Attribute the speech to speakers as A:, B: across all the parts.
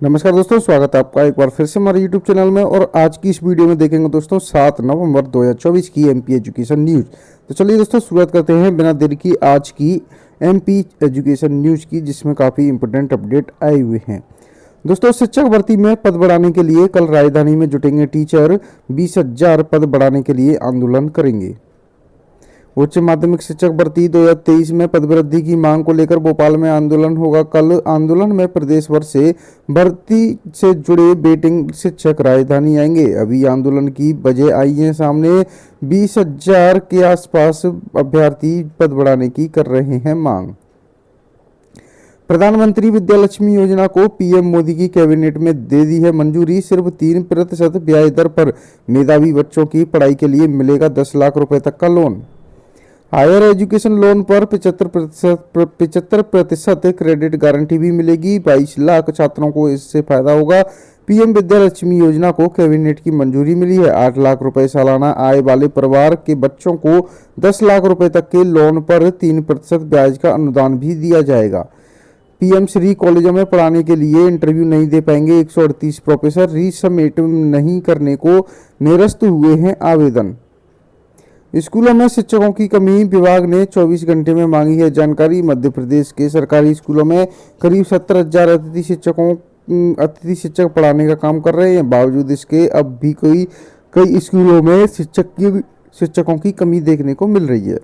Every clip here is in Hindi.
A: नमस्कार दोस्तों, स्वागत है आपका एक बार फिर से हमारे YouTube चैनल में। और आज की इस वीडियो में देखेंगे दोस्तों 7 नवंबर 2024 की एमपी एजुकेशन न्यूज़। तो चलिए दोस्तों शुरुआत करते हैं बिना देर की आज की एमपी एजुकेशन न्यूज़ की, जिसमें काफ़ी इंपोर्टेंट अपडेट आए हुए हैं। दोस्तों, शिक्षक भर्ती में पद बढ़ाने के लिए कल राजधानी में जुटेंगे टीचर। 20,000 पद बढ़ाने के लिए आंदोलन करेंगे। उच्च माध्यमिक शिक्षक भर्ती 2023 में पदवृद्धि की मांग को लेकर भोपाल में आंदोलन होगा। कल आंदोलन में प्रदेश भर से भर्ती से जुड़े वेटिंग शिक्षक राजधानी आएंगे। अभी आंदोलन की वजह आई है सामने। 20,000 के आसपास अभ्यर्थी पद बढ़ाने की कर रहे हैं मांग। प्रधानमंत्री विद्यालक्ष्मी योजना को पीएम मोदी की कैबिनेट में दे दी है मंजूरी। सिर्फ 3% ब्याज दर पर मेधावी बच्चों की पढ़ाई के लिए मिलेगा 10 लाख रुपए तक का लोन। हायर एजुकेशन लोन पर 75% क्रेडिट गारंटी भी मिलेगी। 22 लाख छात्रों को इससे फायदा होगा। पीएम विद्यालक्ष्मी योजना को कैबिनेट की मंजूरी मिली है। 8 लाख रुपए सालाना आय वाले परिवार के बच्चों को 10 लाख रुपए तक के लोन पर 3% ब्याज का अनुदान भी दिया जाएगा। पीएम श्री कॉलेजों में पढ़ाने के लिए इंटरव्यू नहीं दे पाएंगे। 138 प्रोफेसर रीसबमिट नहीं करने को निरस्त हुए हैं आवेदन। स्कूलों में शिक्षकों की कमी, विभाग ने 24 घंटे में मांगी है जानकारी। मध्य प्रदेश के सरकारी स्कूलों में करीब 70,000 अतिथि शिक्षक पढ़ाने का काम कर रहे हैं। बावजूद इसके अब भी कई स्कूलों में शिक्षकों की कमी देखने को मिल रही है।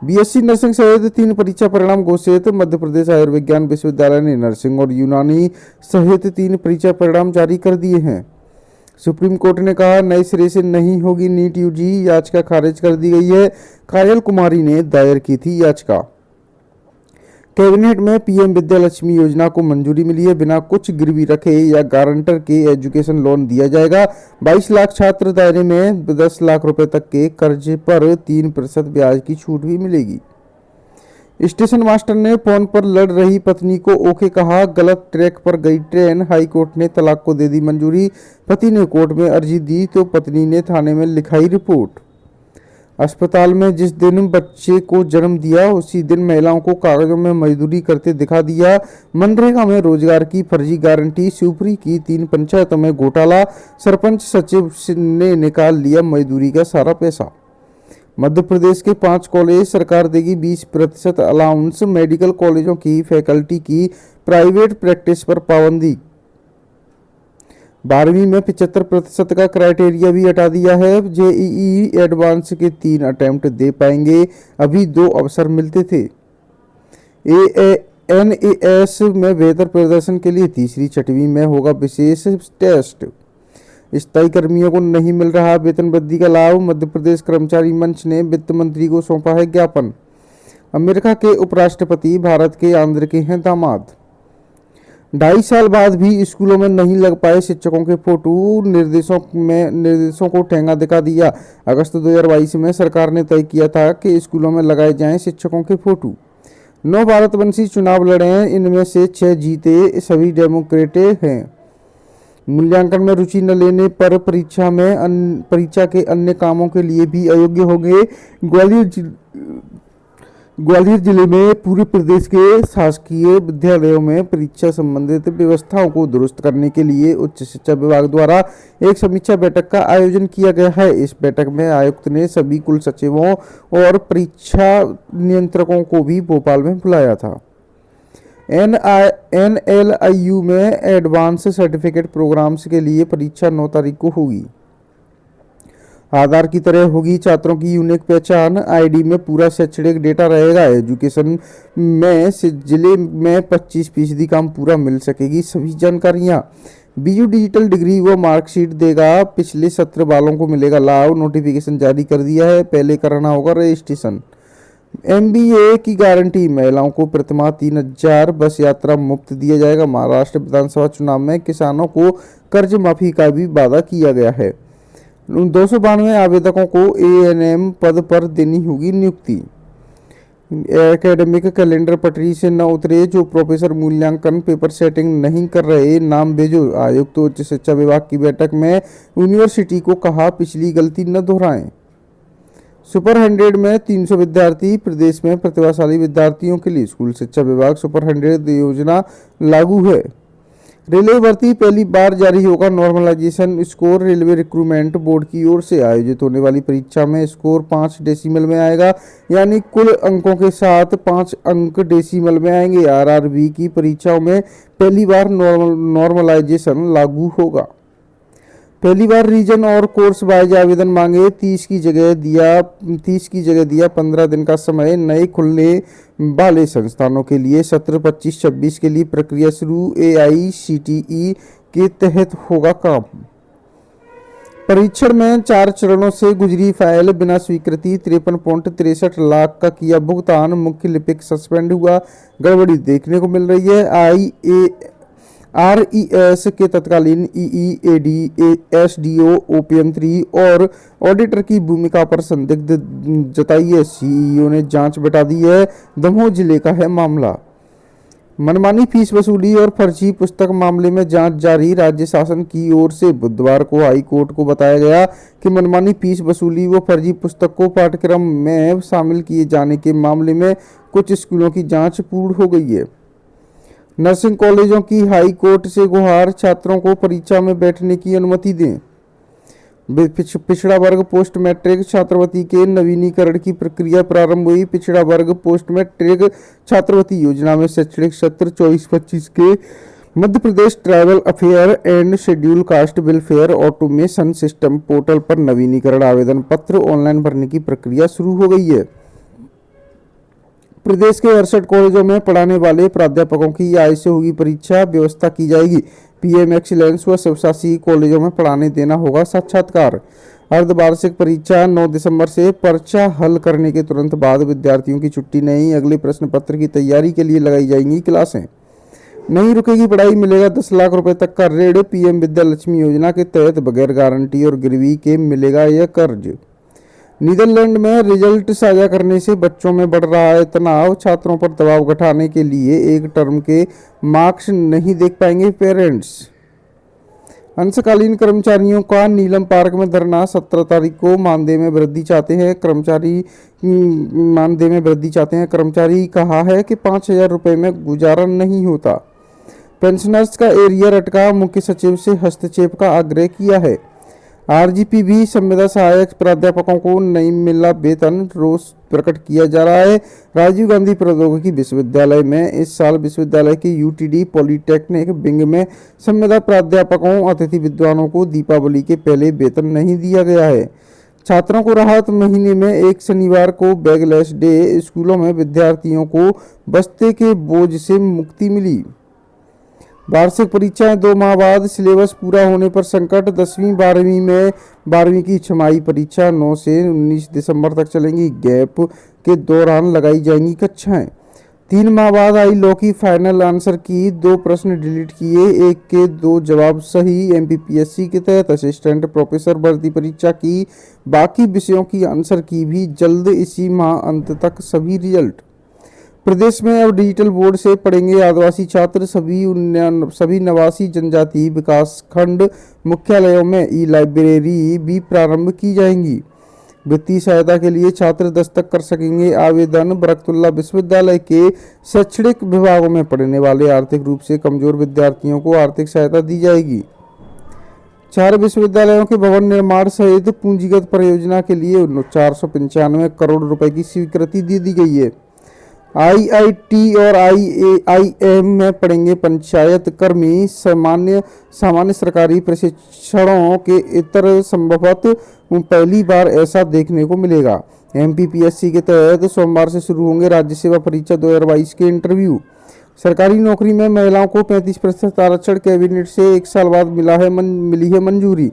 A: बीएससी नर्सिंग सहित 3 परीक्षा परिणाम घोषित। मध्य प्रदेश आयुर्विज्ञान विश्वविद्यालय ने नर्सिंग और यूनानी सहित 3 परीक्षा परिणाम जारी कर दिए हैं। सुप्रीम कोर्ट ने कहा नए सिरे से नहीं होगी नीट यूजी। याचिका खारिज कर दी गई है। कायल कुमारी ने दायर की थी याचिका। कैबिनेट में पीएम विद्यालक्ष्मी योजना को मंजूरी मिली है। बिना कुछ गिरवी रखे या गारंटर के एजुकेशन लोन दिया जाएगा। 22 लाख छात्र दायरे में 10 लाख रुपए तक के कर्ज पर 3% ब्याज की छूट भी मिलेगी। स्टेशन मास्टर ने फोन पर लड़ रही पत्नी को ओके कहा। गलत ट्रैक पर गई ट्रेन। हाई कोर्ट ने तलाक को दे दी मंजूरी। पति ने कोर्ट में अर्जी दी तो पत्नी ने थाने में लिखाई रिपोर्ट। अस्पताल में जिस दिन बच्चे को जन्म दिया उसी दिन महिलाओं को कागजों में मजदूरी करते दिखा दिया। मनरेगा में रोजगार की फर्जी गारंटी। शिवपुरी की 3 पंचायतों में घोटाला। सरपंच सचिव ने निकाल लिया मजदूरी का सारा पैसा। मध्य प्रदेश के 5 कॉलेज सरकार देगी 20% अलाउंस। मेडिकल कॉलेजों की फैकल्टी की प्राइवेट प्रैक्टिस पर पाबंदी। 12वीं में 75% का क्राइटेरिया भी हटा दिया है। जेईई एडवांस के 3 अटेम्प्ट दे पाएंगे। अभी 2 अवसर मिलते थे। एनएएस में बेहतर प्रदर्शन के लिए तीसरी छठवीं में होगा विशेष टेस्ट। स्थायी कर्मियों को नहीं मिल रहा वेतन वृद्धि का लाभ। मध्य प्रदेश कर्मचारी मंच ने वित्त मंत्री को सौंपा है ज्ञापन। अमेरिका के उपराष्ट्रपति भारत के आंध्र के हैं दामाद। 2.5 साल बाद भी स्कूलों में नहीं लग पाए शिक्षकों के फोटो। निर्देशों को ठेंगा दिखा दिया। अगस्त 2022 में सरकार ने तय किया था कि स्कूलों में लगाए जाएं शिक्षकों के फोटो। 9 भारतवंशी चुनाव लड़े हैं। इनमें से 6 जीते सभी डेमोक्रेट हैं। मूल्यांकन में रुचि न लेने पर परीक्षा के अन्य कामों के लिए भी अयोग्य होंगे। ग्वालियर जिले में पूरे प्रदेश के शासकीय विद्यालयों में परीक्षा संबंधित व्यवस्थाओं को दुरुस्त करने के लिए उच्च शिक्षा विभाग द्वारा एक समीक्षा बैठक का आयोजन किया गया है। इस बैठक में आयुक्त ने सभी कुल सचिवों और परीक्षा नियंत्रकों को भी भोपाल में बुलाया था। एनएलआईयू में एडवांस सर्टिफिकेट प्रोग्राम्स के लिए परीक्षा 9 तारीख को होगी। आधार की तरह होगी छात्रों की यूनिक पहचान। आईडी में पूरा शैक्षणिक डेटा रहेगा। एजुकेशन में जिले में 25% काम पूरा मिल सकेगी सभी जानकारियां। बीयू डिजिटल डिग्री व मार्कशीट देगा। पिछले सत्र वालों को मिलेगा लाभ। नोटिफिकेशन जारी कर दिया है। पहले कराना होगा रजिस्ट्रेशन। एमबीए की गारंटी। महिलाओं को प्रतिमाह 3,000 बस यात्रा मुफ्त दिया जाएगा। महाराष्ट्र विधानसभा चुनाव में किसानों को कर्ज माफी का भी वादा किया गया है। 292 आवेदकों को एएनएम पद पर देनी होगी नियुक्ति। एकेडमिक कैलेंडर पटरी से न उतरे जो प्रोफेसर मूल्यांकन पेपर सेटिंग नहीं कर रहे, नाम भेजो। आयुक्त उच्च शिक्षा विभाग की बैठक में यूनिवर्सिटी को कहा पिछली गलती न दोहराएं। सुपर 100 में 300 विद्यार्थी। प्रदेश में प्रतिभाशाली विद्यार्थियों के लिए स्कूल शिक्षा विभाग सुपर 100 योजना लागू है। रेलवे भर्ती पहली बार जारी होगा normalisation score. Railway recruitment board की ओर से आयोजित होने वाली परीक्षा में स्कोर 5 डेसिमल में आएगा, यानी कुल अंकों के साथ 5 अंक डेसिमल में आएंगे। आरआरबी की परीक्षाओं में पहली बार नॉर्मलाइजेशन लागू होगा। पहली बार रीजन और कोर्स वाइज आवेदन मांगे। 30 की जगह दिया 15 दिन का समय। नए खुलने वाले संस्थानों के लिए सत्र 25-26 के लिए प्रक्रिया शुरू। AICTE के तहत होगा काम। परीक्षण में 4 चरणों से गुजरी फाइल। बिना स्वीकृति 53.63 लाख का किया भुगतान। मुख्य लिपिक सस्पेंड हुआ। गड़बड़ी देखने को मिल रही है। RES के तत्कालीन EEAD SDO OPM3 और ऑडिटर की भूमिका पर संदिग्ध जताई है। CEO ने जांच बैठा दी है। दमोह जिले का है मामला। मनमानी फीस वसूली और फर्जी पुस्तक मामले में जांच जारी। राज्य शासन की ओर से बुधवार को हाई कोर्ट को बताया गया कि मनमानी फीस वसूली व फर्जी पुस्तक को पाठ्यक्रम में शामिल किए जाने के मामले में कुछ स्कूलों की जांच पूर्ण हो गई है। नर्सिंग कॉलेजों की हाई कोर्ट से गुहार। छात्रों को परीक्षा में बैठने की अनुमति दें। पिछड़ा वर्ग पोस्ट मैट्रिक छात्रवृत्ति के नवीनीकरण की प्रक्रिया प्रारंभ हुई। पिछड़ा वर्ग पोस्ट मैट्रिक छात्रवृत्ति योजना में शैक्षणिक सत्र 24-25 के Madhya Pradesh tribal affair and schedule caste welfare automation system portal पर नवीनीकरण आवेदन पत्र ऑनलाइन भरने की प्रक्रिया शुरू हो गई है। प्रदेश के 68 कॉलेजों में पढ़ाने वाले प्राध्यापकों की आय से होगी परीक्षा। व्यवस्था की जाएगी। PM एक्सीलेंस व स्वशासी कॉलेजों में पढ़ाने देना होगा साक्षात्कार। अर्धवार्षिक परीक्षा 9 दिसंबर से। पर्चा हल करने के तुरंत बाद विद्यार्थियों की छुट्टी नहीं। अगले प्रश्न पत्र की तैयारी के लिए लगाई जाएंगी क्लासें। नहीं रुकेगी पढ़ाई, मिलेगा 10 लाख रुपए तक का ऋण। PM विद्या लक्ष्मी योजना के तहत बगैर गारंटी और गिरवी के मिलेगा यह कर्ज। नीदरलैंड में रिजल्ट साझा करने से बच्चों में बढ़ रहा है तनाव। छात्रों पर दबाव घटाने के लिए एक टर्म के मार्क्स नहीं देख पाएंगे पेरेंट्स। अंशकालीन कर्मचारियों का नीलम पार्क में धरना। 17 तारीख को मानदेय में वृद्धि चाहते हैं कर्मचारी कहा है कि 5,000 रुपये में गुजारा नहीं होता। पेंशनर्स का एरियर अटका। मुख्य सचिव से हस्तक्षेप का आग्रह किया है। RGP भी संविदा सहायक प्राध्यापकों को नहीं मिला वेतन। रोष प्रकट किया जा रहा है। राजीव गांधी प्रौद्योगिकी विश्वविद्यालय में इस साल विश्वविद्यालय के UTD पॉलिटेक्निक विंग में संविदा प्राध्यापकों अतिथि विद्वानों को दीपावली के पहले वेतन नहीं दिया गया है। छात्रों को राहत। महीने में एक शनिवार को बैगलेस डे। स्कूलों में विद्यार्थियों को बस्ते के बोझ से मुक्ति मिली। वार्षिक परीक्षाएं 2 माह बाद। सिलेबस पूरा होने पर संकट। 10वीं 12वीं की छमाही परीक्षा 9 से 19 दिसंबर तक चलेंगी। गैप के दौरान लगाई जाएंगी कक्षाएं। 3 माह बाद आई लॉ की फाइनल आंसर की। 2 प्रश्न डिलीट किए, 1 के 2 जवाब सही। MPPSC के तहत असिस्टेंट प्रोफेसर भर्ती परीक्षा की बाकी विषयों की आंसर की भी जल्द। इसी माह अंत तक सभी रिजल्ट। प्रदेश में अब डिजिटल बोर्ड से पढ़ेंगे आदिवासी छात्र। सभी 89 जनजाति विकास खंड मुख्यालयों में ई-लाइब्रेरी भी प्रारंभ की जाएंगी। वित्तीय सहायता के लिए छात्र दस्तक कर सकेंगे आवेदन। बरकतुल्ला विश्वविद्यालय के शैक्षणिक विभागों में पढ़ने वाले आर्थिक रूप से कमजोर विद्यार्थियों को आर्थिक सहायता दी जाएगी। 4 विश्वविद्यालयों के भवन निर्माण सहित पूंजीगत परियोजना के लिए 495 करोड़ रुपए की स्वीकृति दे दी गई है। IIT और IIM में पढ़ेंगे पंचायत कर्मी। सामान्य सरकारी प्रशिक्षणों के इतर संभवतः पहली बार ऐसा देखने को मिलेगा। MPPSC के तहत सोमवार से शुरू होंगे राज्य सेवा परीक्षा 2022 के इंटरव्यू। सरकारी नौकरी में महिलाओं को 35% आरक्षण। कैबिनेट से 1 साल बाद मिली है मंजूरी।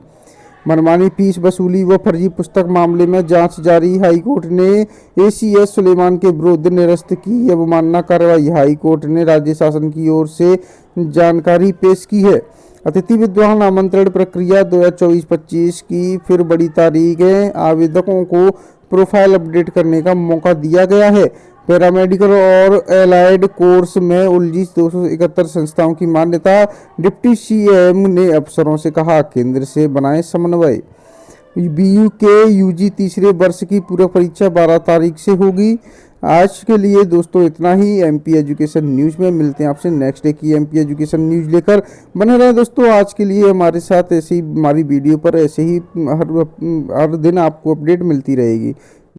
A: मनमानी फीस वसूली व फर्जी पुस्तक मामले में जांच जारी। हाईकोर्ट ने ACS सुलेमान के विरुद्ध निरस्त की अवमानना कार्रवाई। हाईकोर्ट ने राज्य शासन की ओर से जानकारी पेश की है। अतिथि विद्वान आमंत्रण प्रक्रिया 2024-25 की फिर बड़ी तारीख है। आवेदकों को प्रोफाइल अपडेट करने का मौका दिया गया है। पैरामेडिकल और एलाइड कोर्स में उलझी 271 संस्थाओं की मान्यता। डिप्टी CM ने अफसरों से कहा केंद्र से बनाए समन्वय। BU के UG तीसरे वर्ष की पूरक परीक्षा 12 तारीख से होगी। आज के लिए दोस्तों इतना ही। एमपी एजुकेशन न्यूज़ में मिलते हैं आपसे नेक्स्ट डे की एमपी एजुकेशन न्यूज़ लेकर। बने रहें दोस्तों आज के लिए हमारे साथ, ऐसे ही हमारी वीडियो पर ऐसे ही हर दिन आपको अपडेट मिलती रहेगी।